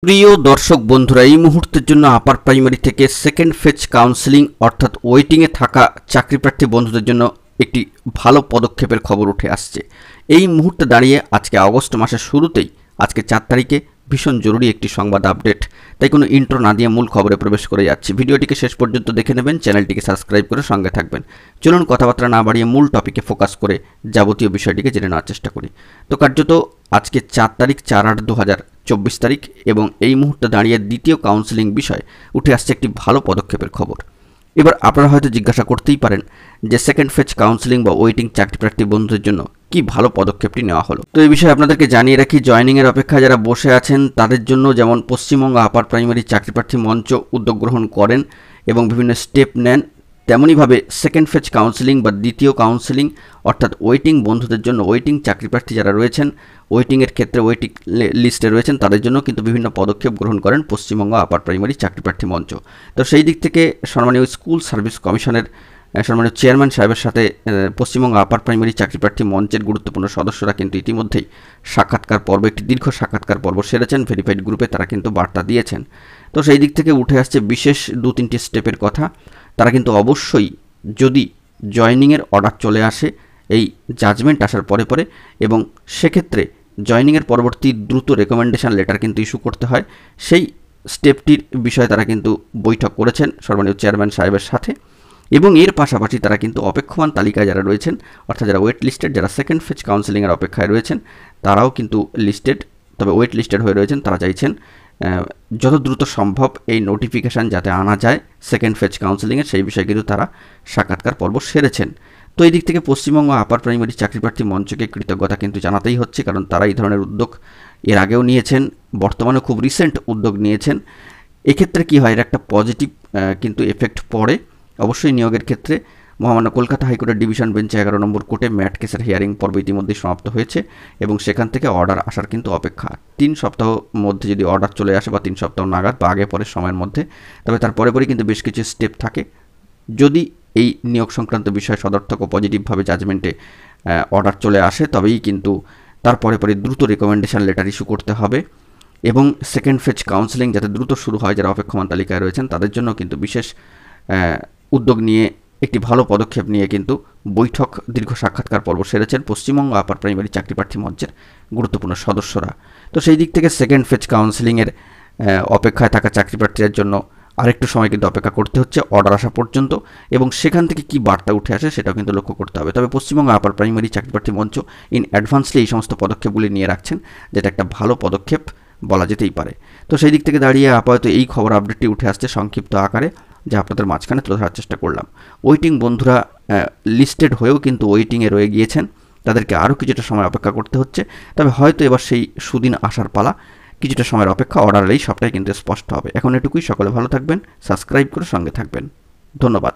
প্রিয় দর্শক বন্ধুরা, এই মুহূর্তের জন্য আপার প্রাইমারি থেকে সেকেন্ড ফেজ কাউন্সেলিং অর্থাৎ ওয়েটিংয়ে থাকা চাকরিপ্রার্থী বন্ধুদের জন্য একটি ভালো পদক্ষেপের খবর উঠে আসছে। এই মুহূর্তে দাঁড়িয়ে আজকে আগস্ট মাসের শুরুতেই আজকে 4 তারিখে ভীষণ জরুরি একটি সংবাদ আপডেট, তাই কোনো ইন্ট্রো না দিয়ে মূল খবরে প্রবেশ করে যাচ্ছি। ভিডিওটিকে শেষ পর্যন্ত দেখে নেবেন, চ্যানেলটিকে সাবস্ক্রাইব করে সঙ্গে থাকবেন। চলুন কথাবার্তা না বাড়িয়ে মূল টপিকে ফোকাস করে যাবতীয় বিষয়টিকে জেনে নেওয়ার চেষ্টা করি। তো কার্যত আজকে 4 তারিখ 4/8/2024 তারিখ এবং এই মুহূর্তে দাঁড়িয়ে দ্বিতীয় কাউন্সেলিং বিষয় উঠে আসছে একটি ভালো পদক্ষেপের খবর। এবার আপনারা হয়তো জিজ্ঞাসা করতেই পারেন যে সেকেন্ড ফেজ কাউন্সেলিং বা ওয়েটিং চাকরিপ্রার্থী বন্ধুদের জন্য কি ভালো পদক্ষেপটি নেওয়া হলো। তো এই বিষয়ে আপনাদেরকে জানিয়ে রাখি, জয়নিংয়ের অপেক্ষায় যারা বসে আছেন তাদের জন্য যেমন পশ্চিমবঙ্গ আপার প্রাইমারি চাকরিপ্রার্থী মঞ্চ উদ্যোগ গ্রহণ করেন এবং বিভিন্ন স্টেপ নেন, তেমনইভাবে সেকেন্ড ফেজ কাউন্সেলিং বা দ্বিতীয় কাউন্সেলিং অর্থাৎ ওয়েটিং বন্ধুদের জন্য, ওয়েটিং চাকরিপ্রার্থী যারা রয়েছেন ওয়েটিংয়ের ক্ষেত্রে ওয়েটিং লিস্টে রয়েছেন তাদের জন্য কিন্তু বিভিন্ন পদক্ষেপ গ্রহণ করেন পশ্চিমবঙ্গ আপার প্রাইমারি চাকরিপ্রার্থী মঞ্চ। তো সেই দিক থেকে সম্মানীয় স্কুল সার্ভিস কমিশনের সম্মানীয় চেয়ারম্যান সাহেবের সাথে পশ্চিমবঙ্গ আপার প্রাইমারি চাকরিপ্রার্থী মঞ্চের গুরুত্বপূর্ণ সদস্যরা কিন্তু ইতিমধ্যেই সাক্ষাৎকার পর্ব, একটি দীর্ঘ সাক্ষাৎকার পর্ব সেরেছেন। ভেরিফাইড গ্রুপে তারা কিন্তু বার্তা দিয়েছেন। তো সেই দিক থেকে উঠে আসছে বিশেষ 2-3টি স্টেপের কথা। তারা কিন্তু অবশ্যই যদি জয়নিংয়ের অর্ডার চলে আসে এই জাজমেন্ট আসার পরে পরে, এবং সেক্ষেত্রে জয়নিংয়ের পরবর্তী দ্রুত রেকমেন্ডেশন লেটার কিন্তু ইস্যু করতে হয়, সেই স্টেপটির বিষয়ে তারা কিন্তু বৈঠক করেছেন সম্মানীয় চেয়ারম্যান সাহেবের সাথে। এবং এর পাশাপাশি তারা কিন্তু অপেক্ষমান তালিকায় যারা রয়েছেন অর্থাৎ যারা ওয়েট লিস্টেড, যারা সেকেন্ড ফেজ কাউন্সেলিংয়ের অপেক্ষায় রয়েছেন তারাও কিন্তু লিস্টেড, তবে ওয়েট লিস্টেড হয়ে রয়েছেন। তারা চাইছেন যত দ্রুত সম্ভব এই নোটিফিকেশান যাতে আনা যায় সেকেন্ড ফেজ কাউন্সেলিংয়ের, সেই বিষয়ে কিন্তু তারা সাক্ষাৎকার পর্ব সেরেছেন। তো এই দিক থেকে পশ্চিমবঙ্গ আপার প্রাইমারি চাকরিপ্রার্থী মঞ্চকে কৃতজ্ঞতা কিন্তু জানাতেই হচ্ছে, কারণ তারা এই ধরনের উদ্যোগ এর আগেও নিয়েছেন, বর্তমানে খুব রিসেন্ট উদ্যোগ নিয়েছেন। এক্ষেত্রে কী হয়, এর একটা পজিটিভ কিন্তু এফেক্ট পড়ে অবশ্যই নিয়োগের ক্ষেত্রে। মহামান্য কলকাতা হাইকোর্টের ডিভিশন বেঞ্চে 11 নম্বর কোর্টে ম্যাট কেসের হিয়ারিং পর্ব ইতিমধ্যেই সমাপ্ত হয়েছে এবং সেখান থেকে অর্ডার আসার কিন্তু অপেক্ষা। 3 সপ্তাহ মধ্যে যদি অর্ডার চলে আসে বা 3 সপ্তাহ নাগাদ বা আগে পরের সময়ের মধ্যে, তবে তার পরে কিন্তু বেশ কিছু স্টেপ থাকে। যদি এই নিয়োগ সংক্রান্ত বিষয়ে সদর্থক ও পজিটিভভাবে জাজমেন্টে অর্ডার চলে আসে তবেই কিন্তু তার পরে দ্রুত রেকমেন্ডেশন লেটার ইস্যু করতে হবে এবং সেকেন্ড ফেজ কাউন্সেলিং যাতে দ্রুত শুরু হয় যারা অপেক্ষমান তালিকায় রয়েছেন তাদের জন্য কিন্তু বিশেষ উদ্যোগ নিয়ে, একটি ভালো পদক্ষেপ নিয়ে কিন্তু বৈঠক, দীর্ঘ সাক্ষাৎকার পর্ব সেরেছেন পশ্চিমবঙ্গ আপার প্রাইমারি চাকরিপ্রার্থী মঞ্চের গুরুত্বপূর্ণ সদস্যরা। তো সেই দিক থেকে সেকেন্ড ফেজ কাউন্সেলিংয়ের অপেক্ষায় থাকা চাকরিপ্রার্থীদের জন্য আরেকটু সময় কিন্তু অপেক্ষা করতে হচ্ছে অর্ডার আসা পর্যন্ত, এবং সেখান থেকে কী বার্তা উঠে আসে সেটাও কিন্তু লক্ষ্য করতে হবে। তবে পশ্চিমবঙ্গ আপার প্রাইমারি চাকরিপ্রার্থী মঞ্চ ইন অ্যাডভান্সলি এই সমস্ত পদক্ষেপগুলি নিয়ে রাখছেন, যেটা একটা ভালো পদক্ষেপ বলা যেতেই পারে। তো সেই দিক থেকে দাঁড়িয়ে আপাতত এই খবর আপডেটটি উঠে আসছে সংক্ষিপ্ত আকারে, যা আপনাদের মাঝখানে তুলে ধরার চেষ্টা করলাম। ওয়েটিং বন্ধুরা লিস্টেড হয়েও কিন্তু ওয়েটিংয়ে রয়ে গিয়েছেন, তাদেরকে আরও কিছুটা সময় অপেক্ষা করতে হচ্ছে। তবে হয়তো এবার সেই সুদিন আসার পালা, কিছুটা সময়ের অপেক্ষা, অর্ডার এলেই সবটাই কিন্তু স্পষ্ট হবে। এখন এটুকুই, সকলে ভালো থাকবেন, সাবস্ক্রাইব করে সঙ্গে থাকবেন। ধন্যবাদ।